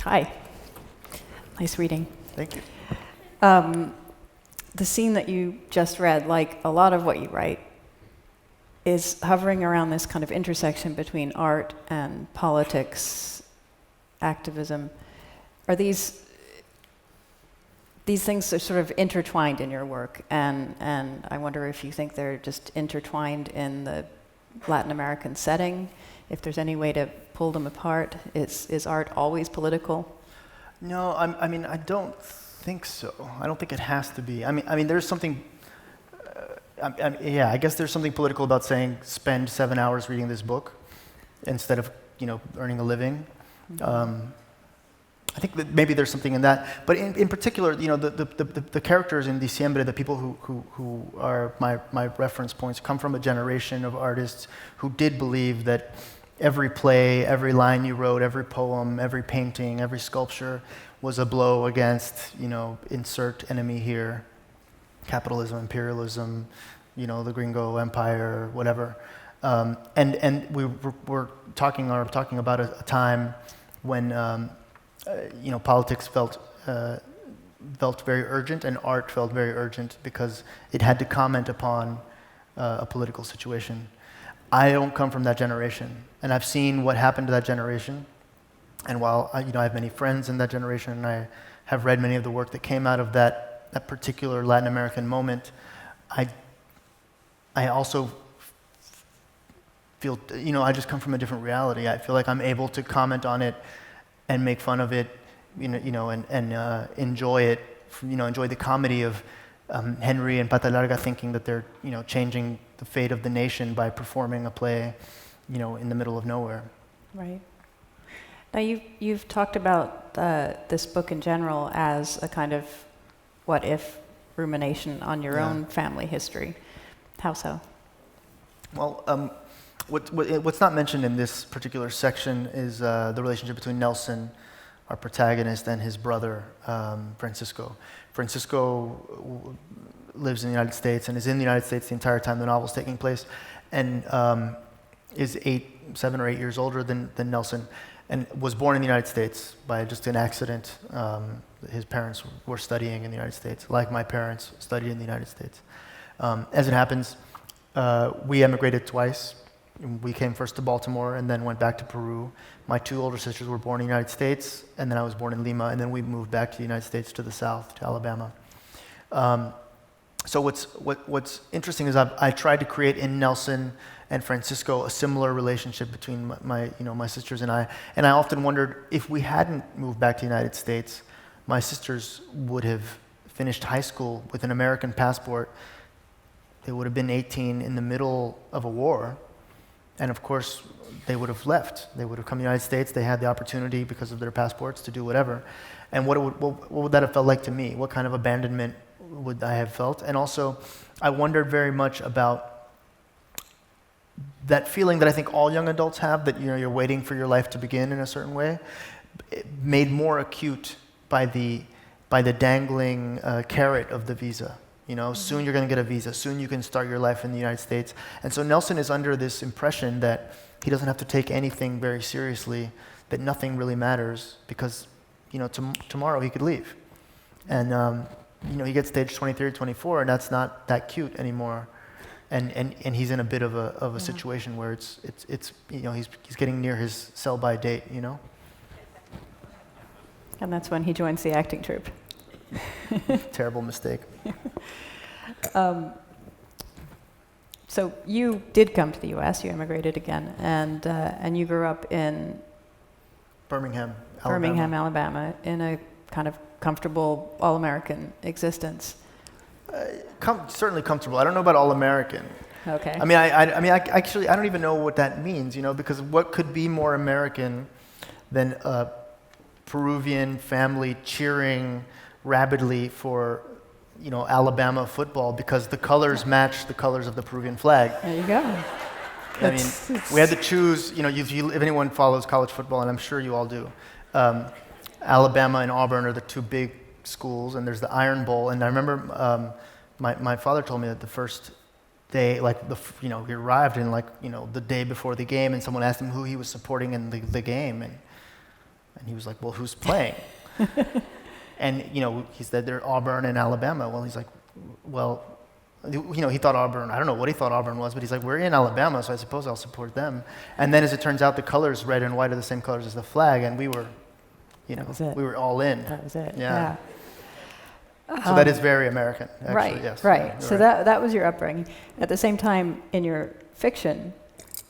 Hi. Nice reading. Thank you. The scene that you just read, like a lot of what you write, is hovering around this kind of intersection between art and politics, activism. Are these things are sort of intertwined in your work, and I wonder if you think they're just intertwined in the Latin American setting, if there's any way to pull them apart. Is art always political? No, I mean, I don't think so. I don't think it has to be. I mean, there's something. I guess there's something political about saying spend 7 hours reading this book instead of earning a living. Mm-hmm. I think that maybe there's something in that. But in particular, the characters in Diciembre, the people who are my reference points, come from a generation of artists who did believe that every play, every line you wrote, every poem, every painting, every sculpture was a blow against, insert enemy here, capitalism, imperialism, the Gringo Empire, whatever. And we were talking about a time when politics felt very urgent, and art felt very urgent because it had to comment upon a political situation. I don't come from that generation, and I've seen what happened to that generation. And while I have many friends in that generation, and I have read many of the work that came out of that particular Latin American moment, I also feel I just come from a different reality. I feel like I'm able to comment on it and make fun of it, and enjoy it. Enjoy the comedy of Henry and Pata Larga thinking that they're changing the fate of the nation by performing a play, in the middle of nowhere. Right. Now you've talked about this book in general as a kind of what if rumination on your own family history. How so? Well, what's not mentioned in this particular section is the relationship between Nelson, our protagonist, and his brother, Francisco. Francisco lives in the United States and is in the United States the entire time the novel's taking place, and is 7 or 8 years older than Nelson, and was born in the United States by just an accident. His parents were studying in the United States, like my parents studied in the United States. As it happens, we emigrated twice. We came first to Baltimore and then went back to Peru. My 2 older sisters were born in the United States, and then I was born in Lima, and then we moved back to the United States to the south, to Alabama. So what's interesting is I tried to create in Nelson and Francisco a similar relationship between my sisters and I often wondered if we hadn't moved back to the United States, my sisters would have finished high school with an American passport. They would have been 18 in the middle of a war. And of course, they would have left. They would have come to the United States. They had the opportunity, because of their passports, to do whatever. And what would that have felt like to me? What kind of abandonment would I have felt? And also, I wondered very much about that feeling that I think all young adults have, that you're waiting for your life to begin in a certain way, made more acute by the dangling carrot of the visa. Soon you're going to get a visa. Soon you can start your life in the United States. And so Nelson is under this impression that he doesn't have to take anything very seriously, that nothing really matters, because, tomorrow he could leave. And, he gets to age 23 or 24, and that's not that cute anymore. And he's in a bit of a situation where it's he's getting near his sell-by date, And that's when he joins the acting troupe. Terrible mistake. So you did come to the U.S. You immigrated again, and you grew up in Birmingham, Alabama, in a kind of comfortable all-American existence. Certainly comfortable. I don't know about all-American. Okay. I mean, I don't even know what that means. Because what could be more American than a Peruvian family cheering rabidly for, Alabama football because the colors match the colors of the Peruvian flag. There you go. I mean, we had to choose, if anyone follows college football, and I'm sure you all do, Alabama and Auburn are the 2 big schools, and there's the Iron Bowl. And I remember my father told me that the first day, he arrived in the day before the game, and someone asked him who he was supporting in the game, And he was like, well, who's playing? And, he said they're Auburn and Alabama. Well, he's like, well, he thought Auburn, I don't know what he thought Auburn was, but he's like, we're in Alabama, so I suppose I'll support them. And then as it turns out, the colors, red and white, are the same colors as the flag, and we were, we were all in. That was it. Yeah. So that is very American, actually. Right, yes. right. So that was your upbringing. At the same time, in your fiction,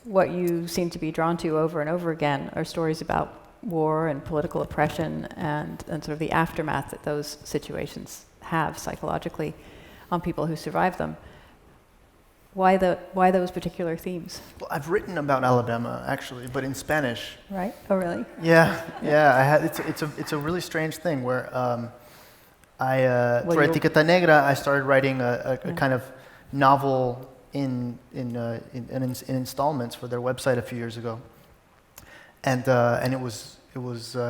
what you seem to be drawn to over and over again are stories about war and political oppression and sort of the aftermath that those situations have psychologically on people who survive them. Why those particular themes? Well, I've written about Alabama, actually, but in Spanish. Right? Oh, really? Yeah. It's a really strange thing where for Etiqueta Negra, I started writing a kind of novel in installments for their website a few years ago, and it was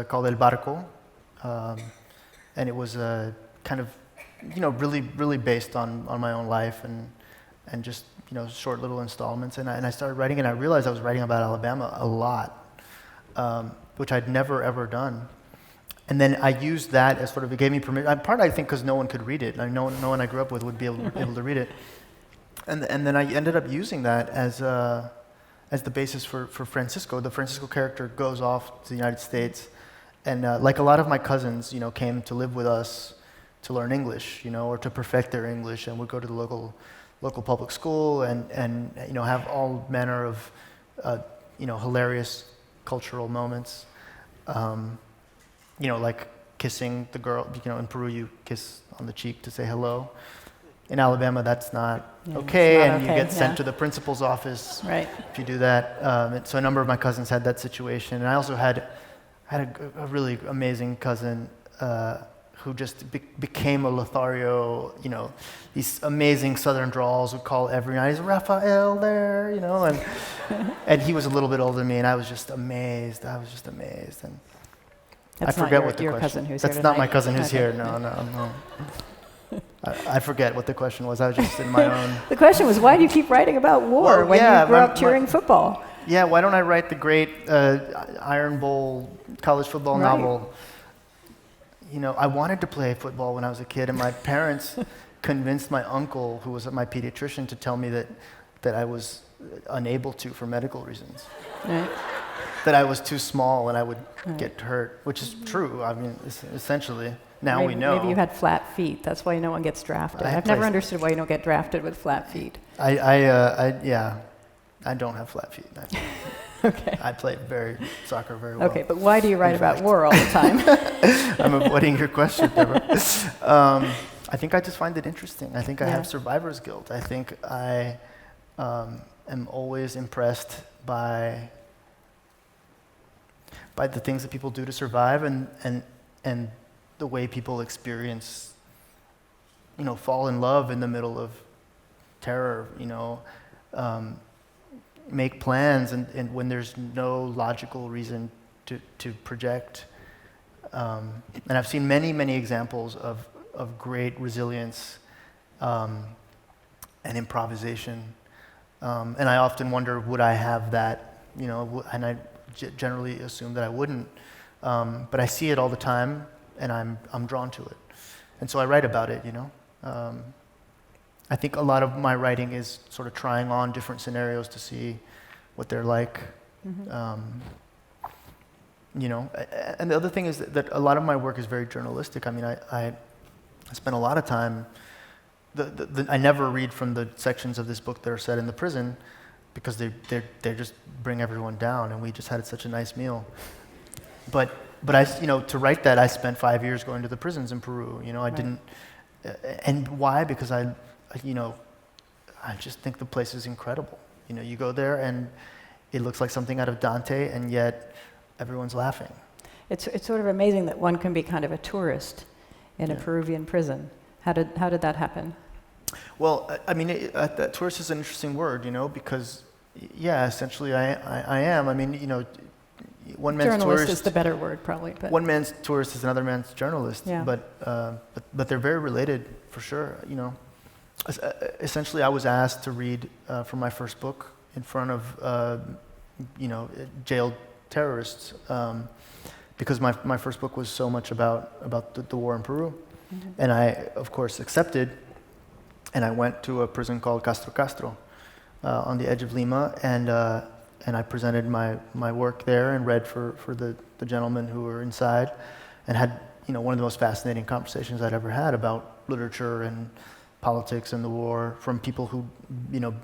called El Barco, and it was kind of really based on my own life and just short little installments, and I started writing, and I realized I was writing about Alabama a lot, which I'd never ever done. And then I used that as sort of, it gave me permission. Part, I think, because no one could read it. No one I grew up with would be able to read it. And then I ended up using that as the basis for Francisco. The Francisco character goes off to the United States, and like a lot of my cousins, came to live with us to learn English, or to perfect their English, and would go to the local public school and have all manner of hilarious cultural moments. Like kissing the girl, in Peru you kiss on the cheek to say hello. In Alabama, that's not okay, and you get sent to the principal's office if you do that. So a number of my cousins had that situation, and I also had a really amazing cousin who just became a Lothario. These amazing Southern drawls, would call every night, "Is Raphael there?" And he was a little bit older than me, and I was just amazed. And that's I forget not what the your question. Cousin who's That's here not tonight. my cousin who's here. No. I forget what the question was. I was just in my own. The question was, why do you keep writing about war when you grew up cheering football? Yeah, why don't I write the great Iron Bowl college football novel? I wanted to play football when I was a kid, and my parents convinced my uncle, who was my pediatrician, to tell me that I was unable to for medical reasons. Right. That I was too small and I would get hurt, which is true. I mean, essentially, now we know. Maybe you had flat feet. That's why no one gets drafted. I've never understood why you don't get drafted with flat feet. I don't have flat feet. Okay. I play soccer very well. Okay, but why do you write about war all the time? I'm avoiding your question, Deborah. I think I just find it interesting. I think I have survivor's guilt. I think I am always impressed by the things that people do to survive and the way people experience, fall in love in the middle of terror, make plans and when there's no logical reason to project. And I've seen many, many examples of great resilience and improvisation. And I often wonder, would I have that, and I generally assume that I wouldn't. But I see it all the time, and I'm drawn to it. And so I write about it, I think a lot of my writing is sort of trying on different scenarios to see what they're like. Mm-hmm. And the other thing is that a lot of my work is very journalistic. I mean, I spend a lot of time, I never read from the sections of this book that are set in the prison because they just bring everyone down, and we just had such a nice meal. But I, to write that, I spent 5 years going to the prisons in Peru. I didn't, and why? Because I just think the place is incredible. You go there and it looks like something out of Dante, and yet everyone's laughing. It's sort of amazing that one can be kind of a tourist in a Peruvian prison. How did that happen? Well, I mean, tourist is an interesting word, because, essentially I am. I mean, one man's journalist tourist is the better word, probably. But one man's tourist is another man's journalist. Yeah. But they're very related for sure. Essentially, I was asked to read for my first book in front of jailed terrorists because my first book was so much about the war in Peru. And I, of course, accepted, and I went to a prison called Castro on the edge of Lima, and I presented my work there and read for the gentlemen who were inside, and had one of the most fascinating conversations I'd ever had about literature and politics and the war from people who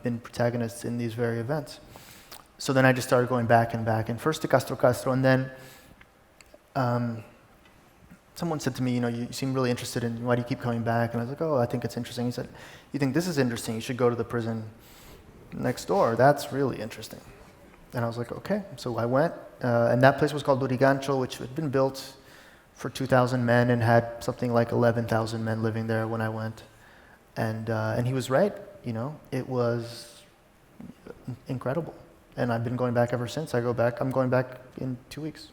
been protagonists in these very events. So then I just started going back and first to Castro, and then someone said to me, you seem really interested in, why do you keep coming back? And I was like, oh, I think it's interesting. He said, you think this is interesting? You should go to the prison next door. That's really interesting. And I was like, okay. So I went, and that place was called Lurigancho, which had been built for 2,000 men and had something like 11,000 men living there when I went. And he was right, it was incredible. And I've been going back ever since. I'm going back in 2 weeks.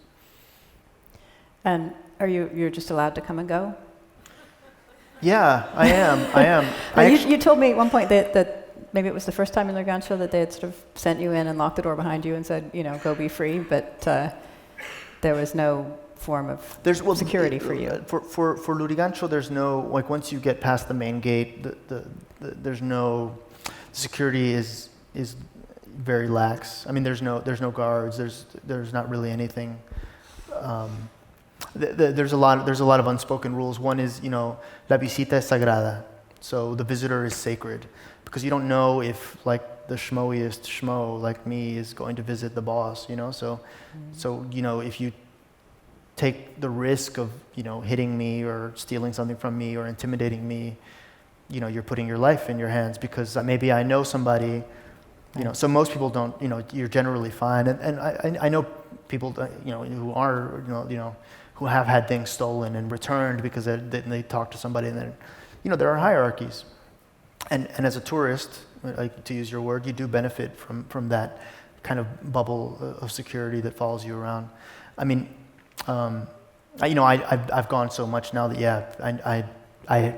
And you're just allowed to come and go? Yeah, I am. You told me at one point that maybe it was the first time in Lurigancho that they had sort of sent you in and locked the door behind you and said, go be free, but there was no form of security for you. For Lurigancho, there's no, once you get past the main gate, there's no, security is very lax. I mean, there's no guards, there's not really anything. There's a lot of unspoken rules. One is, la visita es sagrada. So the visitor is sacred, because you don't know if the schmoiest schmo like me is going to visit the boss, So if you take the risk of, hitting me or stealing something from me or intimidating me, you're putting your life in your hands, because maybe I know somebody, so most people don't, you're generally fine. And I know people, who are, who have had things stolen and returned because they talk to somebody, and then, there are hierarchies. And as a tourist, to use your word, you do benefit from that kind of bubble of security that follows you around. I mean, I've gone so much now that I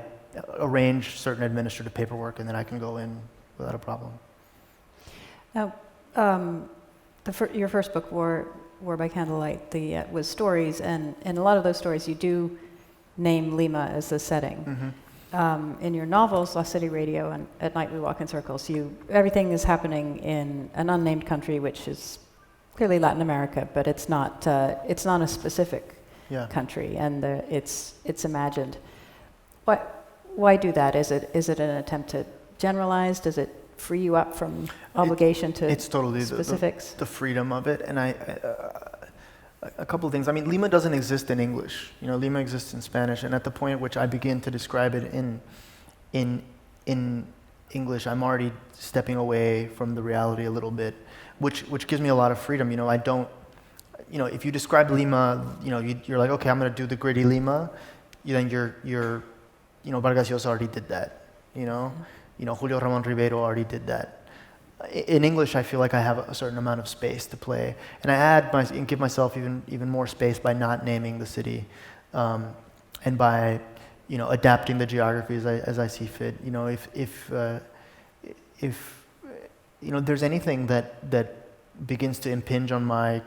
arrange certain administrative paperwork, and then I can go in without a problem. Now, your first book, War by Candlelight, was stories, and in a lot of those stories you do name Lima as the setting. In your novels, Lost City Radio and At Night We Walk in Circles, everything is happening in an unnamed country, which is clearly Latin America, but it's not a specific country, and it's imagined. Why do that? Is it an attempt to generalize? Does it free you up from obligation to it's totally specifics? The freedom of it, and a couple of things. I mean, Lima doesn't exist in English. Lima exists in Spanish, and at the point at which I begin to describe it in English, I'm already stepping away from the reality a little bit, which gives me a lot of freedom. I don't, if you describe Lima, you're like, okay, I'm going to do the gritty Lima. Then you're Vargas Llosa already did that. Julio Ramon Ribeiro already did that. In English, I feel like I have a certain amount of space to play, and I give myself even more space by not naming the city, and by adapting the geography as I see fit. If there's anything that begins to impinge on my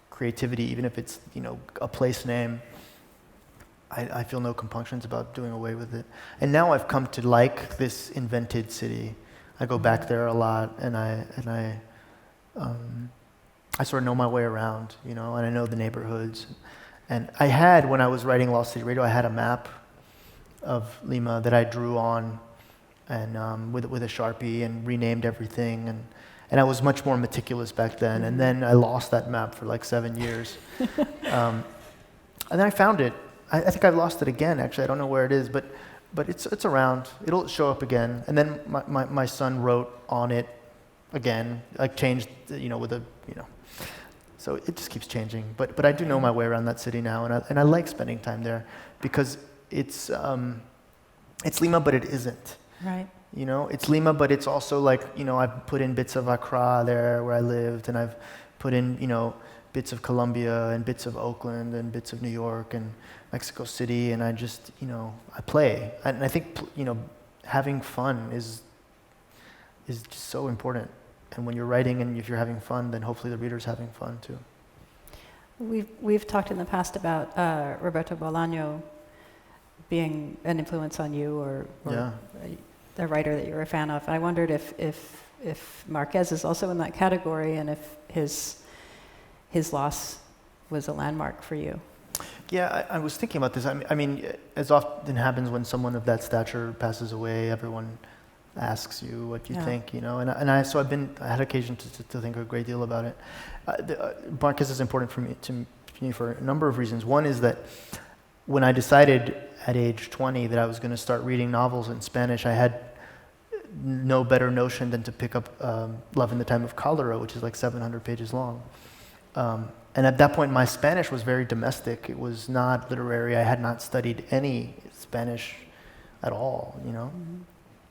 creativity, even if it's a place name, I feel no compunctions about doing away with it. And now I've come to like this invented city. I go back there a lot, and I sort of know my way around, and I know the neighborhoods. And I had, when I was writing Lost City Radio, I had a map of Lima that I drew on, and with a Sharpie, and renamed everything, and I was much more meticulous back then. And then I lost that map for like 7 years, and then I found it. I think I've lost it again. Actually, I don't know where it is, but it's around. It'll show up again. And then my son wrote on it again, like changed, with a, So it just keeps changing. But I do know my way around that city now, and I like spending time there, because it's Lima, but it isn't. Right. It's Lima, but it's also like, I've put in bits of Accra there where I lived, and I've put in, bits of Colombia and bits of Oakland and bits of New York and Mexico City, and I just, I play. And I think, having fun is just so important. And when you're writing and if you're having fun, then hopefully the reader's having fun too. We've talked in the past about Roberto Bolaño being an influence on you, or a writer that you're a fan of. I wondered if Marquez is also in that category, and if his loss was a landmark for you. Yeah, I was thinking about this. I mean, as often happens when someone of that stature passes away, everyone asks you what you think, you know. And I had occasion to think a great deal about it. Marquez is important for me for a number of reasons. One is that when I decided at age 20 that I was going to start reading novels in Spanish, I had no better notion than to pick up Love in the Time of Cholera, which is like 700 pages long. And at that point, my Spanish was very domestic. It was not literary. I had not studied any Spanish at all, you know. Mm-hmm.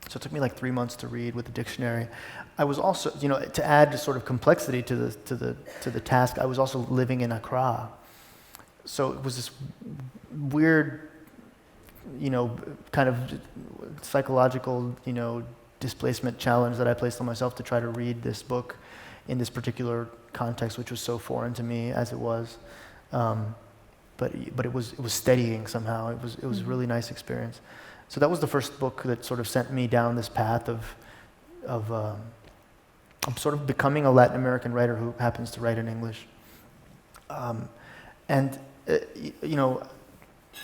So it took me like 3 months to read with the dictionary. I was also, you know, to add sort of complexity to the task, I was also living in Accra. So it was this weird, you know, kind of psychological, you know, displacement challenge that I placed on myself to try to read this book in this particular context, which was so foreign to me as it was. But it was steadying somehow. It was a really nice experience. So that was the first book that sort of sent me down this path of sort of becoming a Latin American writer who happens to write in English. You know,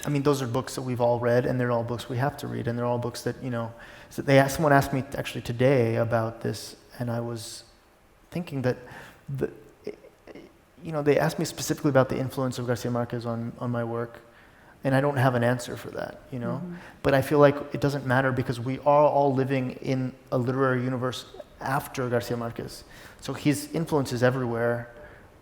I mean, those are books that we've all read, and they're all books we have to read, and they're all books that, you know, someone asked me actually today about this, and I was thinking that, you know, they asked me specifically about the influence of Garcia Marquez on my work, and I don't have an answer for that, you know. Mm-hmm. But I feel like it doesn't matter because we are all living in a literary universe after Garcia Marquez. So his influence is everywhere,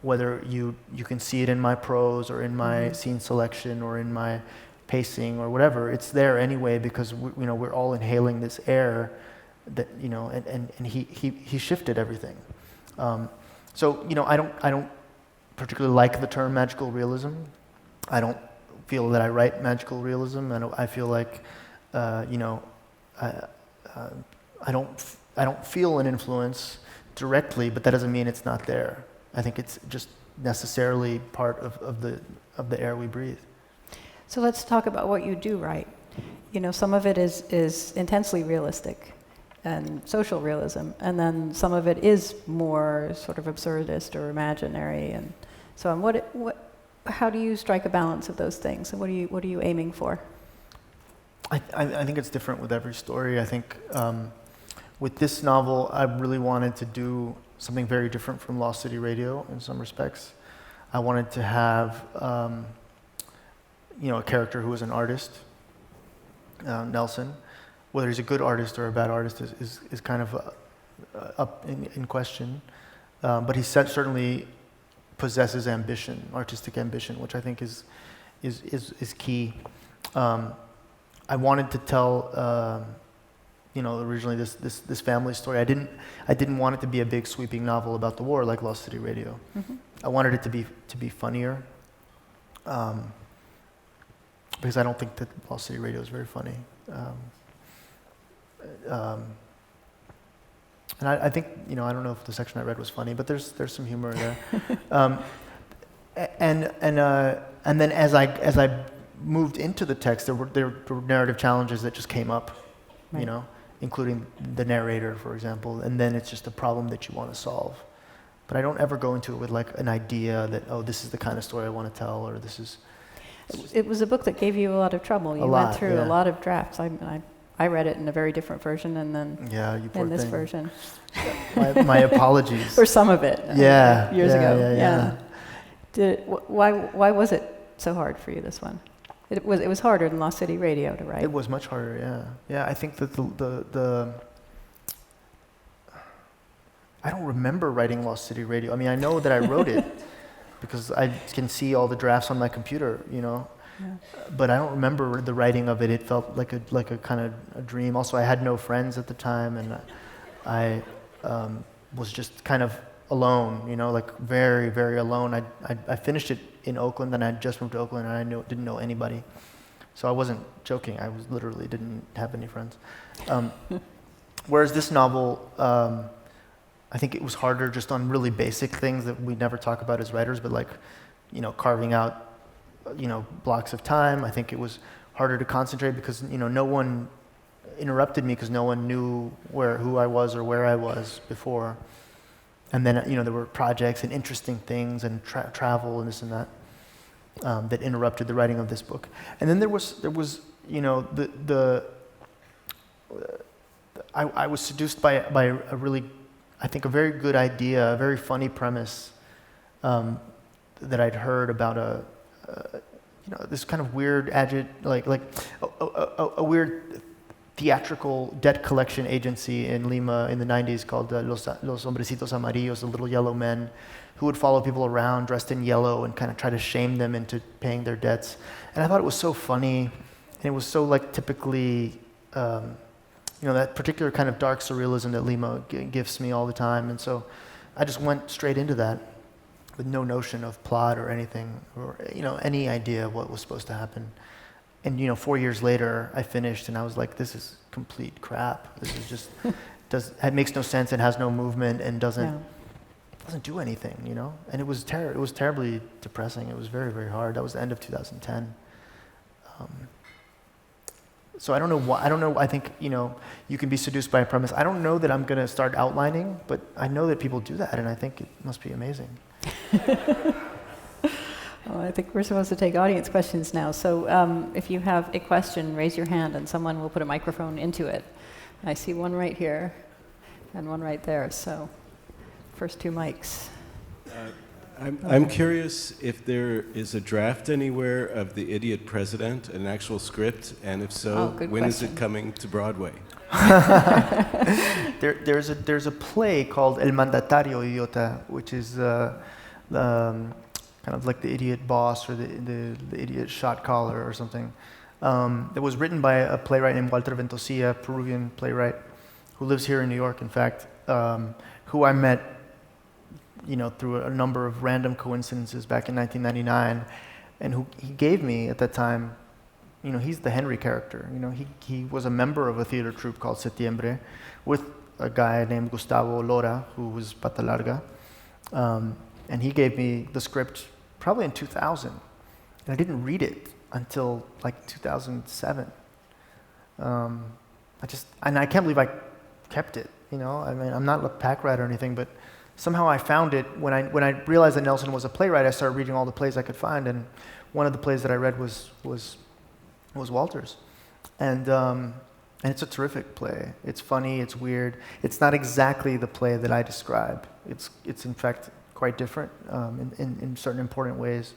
whether you can see it in my prose or in my scene selection or in my pacing or whatever. It's there anyway because we're all inhaling this air that, you know, and he shifted everything. So, you know, I don't particularly like the term magical realism. I don't feel that I write magical realism. I feel like, you know, I don't feel an influence directly, but that doesn't mean it's not there. I think it's just necessarily part of the air we breathe. So let's talk about what you do write. You know, some of it is intensely realistic and social realism, and then some of it is more sort of absurdist or imaginary, and so on. How do you strike a balance of those things, and what are you aiming for? I think it's different with every story. I think with this novel, I really wanted to do something very different from Lost City Radio in some respects. I wanted to have, you know, a character who was an artist, Nelson. Whether he's a good artist or a bad artist is kind of up in question. But he certainly possesses ambition, artistic ambition, which I think is key. I wanted to tell, you know, originally this family story. I didn't want it to be a big sweeping novel about the war like Lost City Radio. Mm-hmm. I wanted it to be funnier, because I don't think that Lost City Radio is very funny. And I think, you know, I don't know if the section I read was funny, but there's some humor there. And then as I moved into the text, there were narrative challenges that just came up, right. You know, including the narrator, for example, and then it's just a problem that you want to solve. But I don't ever go into it with like an idea that, oh, this is the kind of story I want to tell, or this is... It was a book that gave you a lot of trouble. You went through a lot of drafts. I read it in a very different version, and then in this version. My apologies. For some of it. Years ago. Yeah. Why was it so hard for you, this one? It was harder than Lost City Radio to write. It was much harder, yeah. Yeah, I think that I don't remember writing Lost City Radio. I mean, I know that I wrote it because I can see all the drafts on my computer, you know. Yeah. But I don't remember the writing of it. It felt like a kind of a dream. Also, I had no friends at the time, and I was just kind of alone, you know, like very, very alone. I finished it in Oakland, and I just moved to Oakland, and I didn't know anybody. So I wasn't joking. I was literally didn't have any friends. Whereas this novel, I think it was harder just on really basic things that we never talk about as writers, but like carving out, blocks of time. I think it was harder to concentrate because, no one interrupted me because no one knew who I was or where I was before. And then, there were projects and interesting things and travel and this and that that interrupted the writing of this book. And then there was I was seduced by a really, I think, a very good idea, a very funny premise that I'd heard about this kind of weird a weird theatrical debt collection agency in Lima in the 90s called Los Hombrecitos Amarillos, the Little Yellow Men, who would follow people around dressed in yellow and kind of try to shame them into paying their debts. And I thought it was so funny, and it was so typically, that particular kind of dark surrealism that Lima gives me all the time. And so I just went straight into that with no notion of plot or anything, or any idea of what was supposed to happen. And 4 years later, I finished, and I was like, "This is complete crap. This is just it makes no sense. It has no movement, and doesn't do anything." And it was terribly depressing. It was very, very hard. That was the end of 2010. So I don't know why. I don't know. I think you can be seduced by a premise. I don't know that I'm going to start outlining, but I know that people do that, and I think it must be amazing. Well, I think we're supposed to take audience questions now. So if you have a question, raise your hand and someone will put a microphone into it. I see one right here and one right there. So first two mics. I'm curious if there is a draft anywhere of The Idiot President, an actual script, and if so, when is it coming to Broadway? There's a play called El Mandatario Idiota, which is kind of like the idiot boss or the idiot shot caller or something. That was written by a playwright named Walter Ventosilla, Peruvian playwright, who lives here in New York, in fact, who I met, through a number of random coincidences back in 1999, and who he gave me at that time. He's the Henry character. He was a member of a theater troupe called Septiembre, with a guy named Gustavo Lora, who was Pata Larga. And he gave me the script probably in 2000. And I didn't read it until 2007. I can't believe I kept it, I'm not a pack rat or anything, but somehow I found it. When I realized that Nelson was a playwright, I started reading all the plays I could find, and one of the plays that I read was Walter's. And it's a terrific play. It's funny, it's weird. It's not exactly the play that I describe. It's in fact quite different in certain important ways.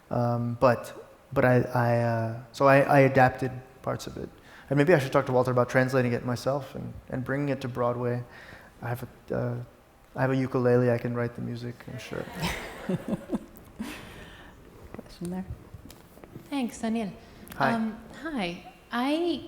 But I adapted parts of it. And maybe I should talk to Walter about translating it myself and bringing it to Broadway. I have a ukulele, I can write the music, I'm sure. Question there. Thanks, Daniel. Hi. Hi.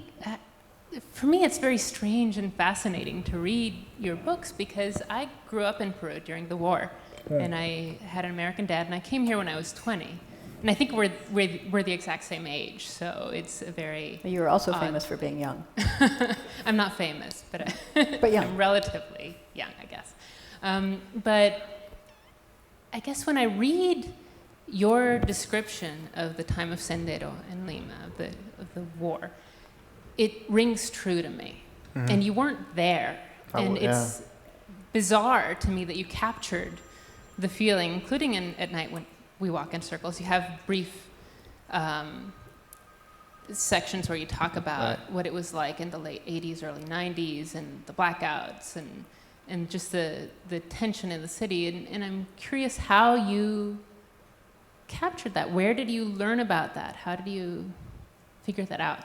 For me, it's very strange and fascinating to read your books because I grew up in Peru during the war, and I had an American dad, and I came here when I was 20. And I think we're the exact same age, so it's a very You were also odd. famous for being young. I'm not famous, but But young. I'm relatively young, I guess. But I guess when I read your description of the time of Sendero in Lima, of the war, it rings true to me. Mm-hmm. And you weren't there. And it's bizarre to me that you captured the feeling, including at night when we walk in circles. You have brief sections where you talk about what it was like in the late 80s, early 90s, and the blackouts, and just the tension in the city. And I'm curious how you captured that. Where did you learn about that? How did you figure that out?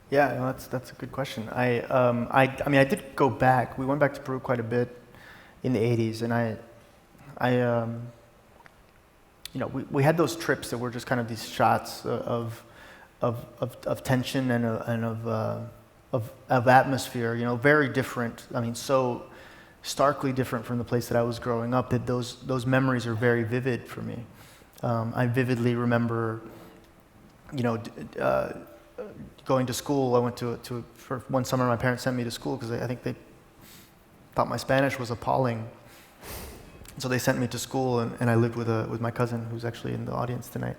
Yeah, no, that's a good question. I did go back. We went back to Peru quite a bit in the 80s, and we had those trips that were just kind of these shots of tension and of atmosphere. Very different. I mean, so starkly different from the place that I was growing up that those memories are very vivid for me. I vividly remember, going to school. I went for one summer. My parents sent me to school because I think they thought my Spanish was appalling. So they sent me to school, and I lived with my cousin, who's actually in the audience tonight.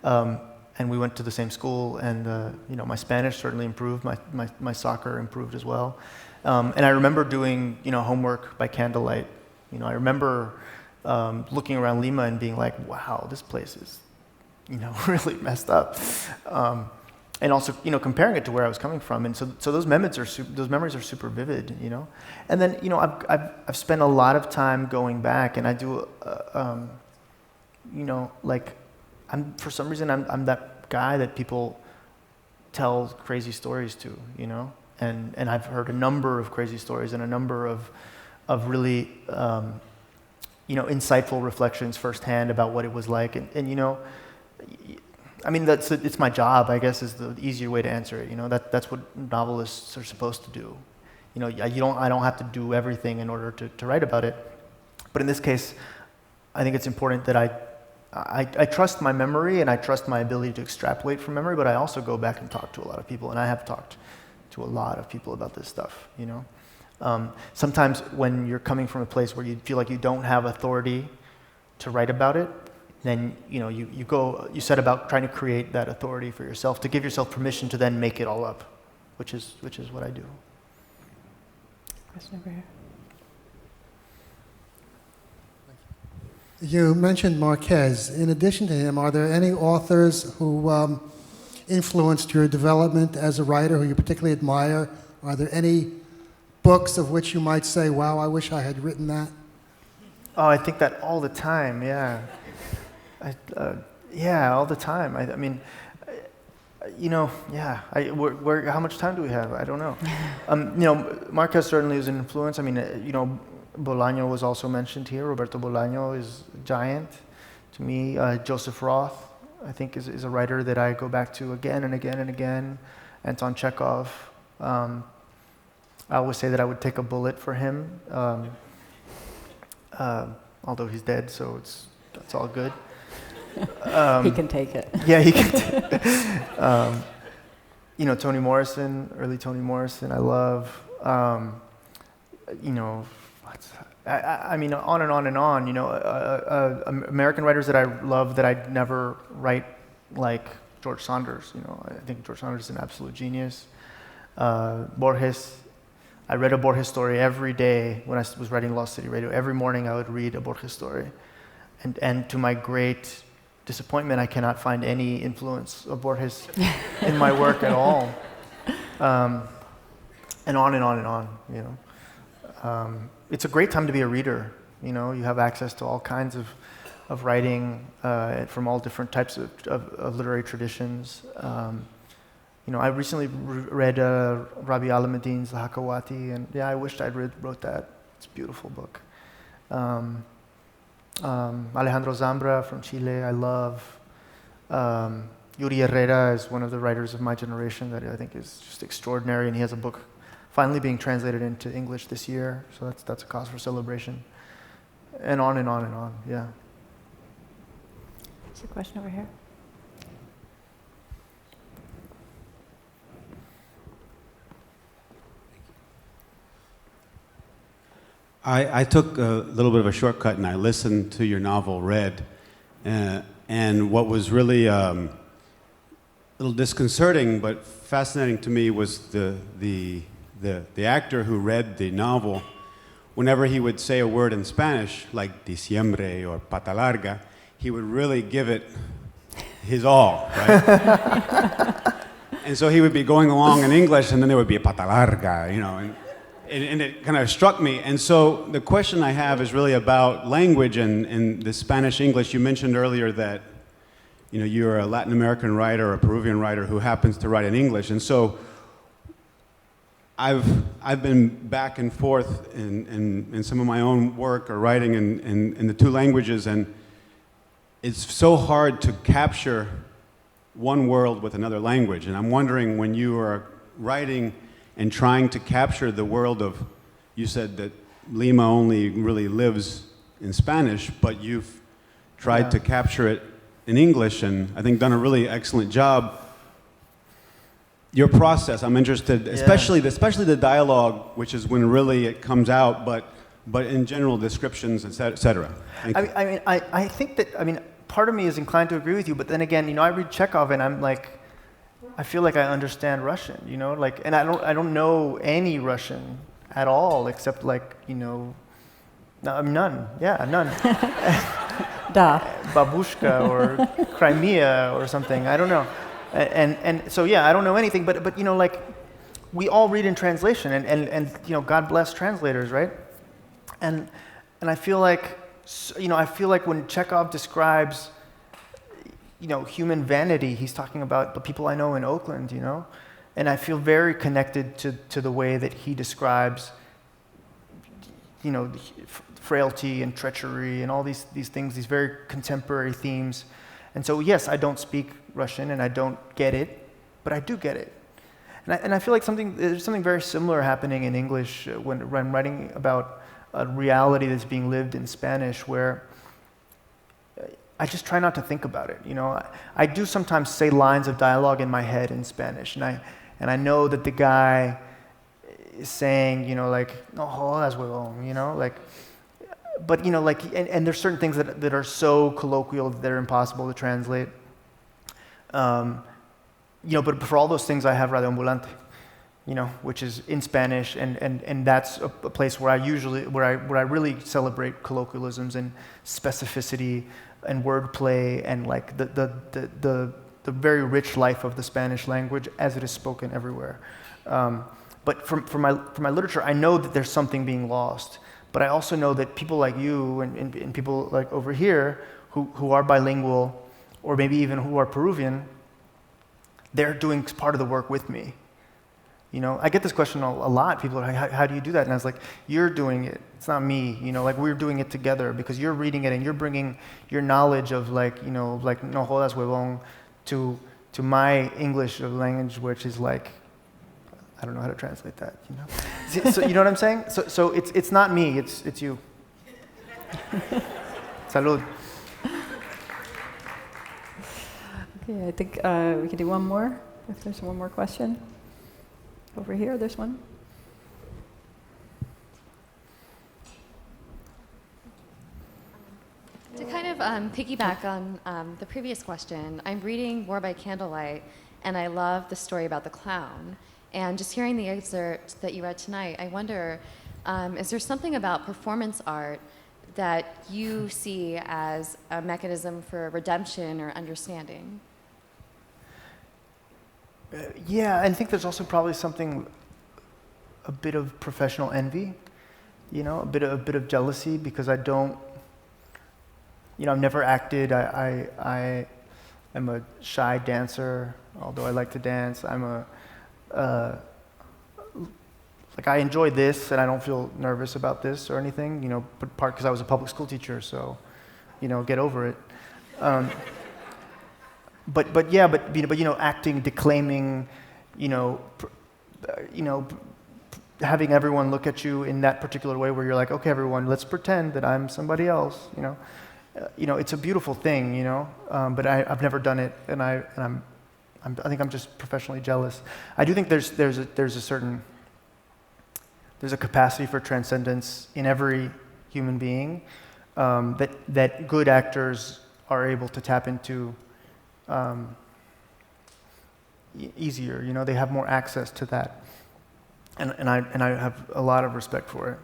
And we went to the same school, and my Spanish certainly improved. My soccer improved as well. And I remember doing homework by candlelight. I remember looking around Lima and being like, wow, this place is really messed up. And also comparing it to where I was coming from. And so those memories are super vivid. And then I've spent a lot of time going back, and I do for some reason I'm that guy that people tell crazy stories to, and I've heard a number of crazy stories and a number of really insightful reflections firsthand about what it was like, and I mean it's my job, I guess, is the easier way to answer it. That's what novelists are supposed to do. I don't have to do everything in order to write about it, but in this case, I think it's important that I trust my memory and I trust my ability to extrapolate from memory, but I also go back and talk to a lot of people, and I have talked to a lot of people about this stuff, Sometimes when you're coming from a place where you feel like you don't have authority to write about it, then you set about trying to create that authority for yourself, to give yourself permission to then make it all up, which is what I do. Question over here. You mentioned Marquez. In addition to him, are there any authors who influenced your development as a writer who you particularly admire? Are there any books of which you might say, wow, I wish I had written that? Oh, I think that all the time, yeah. All the time. I mean, yeah. How much time do we have? I don't know. Marquez certainly is an influence. I mean, Bolaño was also mentioned here. Roberto Bolaño is a giant to me. Joseph Roth, I think, is a writer that I go back to again and again and again. Anton Chekhov. I always say that I would take a bullet for him, although he's dead, so that's all good. He can take it. Yeah, he can take it. Toni Morrison, early Toni Morrison, I love. I mean, on and on and on. American writers that I love that I'd never write like George Saunders. I think George Saunders is an absolute genius. Borges. I read a Borges story every day when I was writing Lost City Radio. Every morning I would read a Borges story. And to my great disappointment, I cannot find any influence of Borges in my work at all. And on and on and on, It's a great time to be a reader. You have access to all kinds of writing from all different types of literary traditions. I recently read Rabi Alameddin's The Hakawati, and I wished I'd wrote that. It's a beautiful book. Alejandro Zambra from Chile, I love. Yuri Herrera is one of the writers of my generation that I think is just extraordinary, and he has a book finally being translated into English this year, so that's a cause for celebration. And on and on and on, yeah. There's a question over here. I took a little bit of a shortcut and I listened to your novel read, and what was really a little disconcerting but fascinating to me was the actor who read the novel. Whenever he would say a word in Spanish, like diciembre or pata larga, he would really give it his all, right? And so he would be going along in English, and then there would be a pata larga, and it kind of struck me. And so the question I have is really about language and the Spanish-English. You mentioned earlier that, you're a Latin American writer or a Peruvian writer who happens to write in English. And so I've been back and forth in some of my own work or writing in the two languages, and it's so hard to capture one world with another language. And I'm wondering, when you are writing and trying to capture the world of, you said that Lima only really lives in Spanish, but you've tried to capture it in English, and I think done a really excellent job. Your process, I'm interested, especially the dialogue, which is when really it comes out, but but in general descriptions, et cetera. Thank you. I think that, part of me is inclined to agree with you, but then again, I read Chekhov and I'm like, I feel like I understand Russian, and I don't know any Russian at all, except none. Yeah, none. Da. Babushka or Crimea or something. I don't know. And so yeah, I don't know anything. But we all read in translation, and God bless translators, right? And I feel like when Chekhov describes human vanity, he's talking about the people I know in Oakland, and I feel very connected to the way that he describes frailty and treachery and all these things, these very contemporary themes. And so yes, I don't speak Russian and I don't get it, but I do get it. And I feel like there's something very similar happening in English when I'm writing about a reality that's being lived in Spanish, where I just try not to think about it. I do sometimes say lines of dialogue in my head in Spanish, and I know that the guy is saying, no jodas, huevón, but and there's certain things that are so colloquial that they're impossible to translate. But for all those things, I have Radio Ambulante, which is in Spanish, and that's a place where I really celebrate colloquialisms and specificity and wordplay and the very rich life of the Spanish language as it is spoken everywhere. But for my literature, I know that there's something being lost. But I also know that people like you and people like over here who are bilingual, or maybe even who are Peruvian, they're doing part of the work with me. I get this question a lot. People are like, how do you do that? And I was like, you're doing it. It's not me. We're doing it together, because you're reading it and you're bringing your knowledge of no jodas, huevón, to my English language, which is I don't know how to translate that, So you know what I'm saying? So it's not me, it's you. Salud. Okay, I think we can do one more, if there's one more question. Over here, there's one. To kind of piggyback on the previous question, I'm reading War by Candlelight, and I love the story about the clown. And just hearing the excerpt that you read tonight, I wonder, is there something about performance art that you see as a mechanism for redemption or understanding? Yeah, I think there's also probably a bit of professional envy, a bit of jealousy, because I don't, I've never acted. I am a shy dancer, although I like to dance. I enjoy this, and I don't feel nervous about this or anything, but part because I was a public school teacher, so, get over it. But acting, declaiming, having everyone look at you in that particular way where you're like, okay, everyone, let's pretend that I'm somebody else, it's a beautiful thing, but I've never done it, and I think I'm just professionally jealous. I do think there's a capacity for transcendence in every human being that good actors are able to tap into easier. They have more access to that, and I have a lot of respect for it.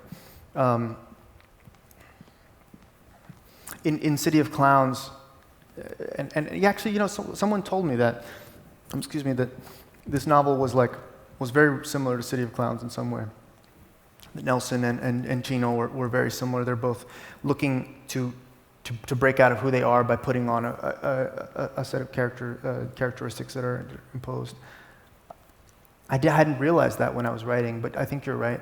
In City of Clowns, and actually, someone told me that. That this novel was very similar to City of Clowns in some way. That Nelson and Chino were very similar. They're both looking to break out of who they are by putting on a set of characteristics that are imposed. I hadn't realized that when I was writing, but I think you're right.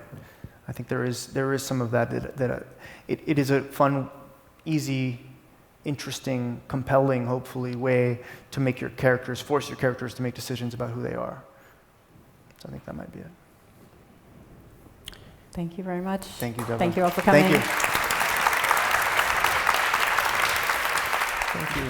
I think there is some of that it is a fun, easy, interesting, compelling, hopefully, way to force your characters to make decisions about who they are. So I think that might be it. Thank you very much. Thank you, Deborah. Thank you all for coming. Thank you. Thank you.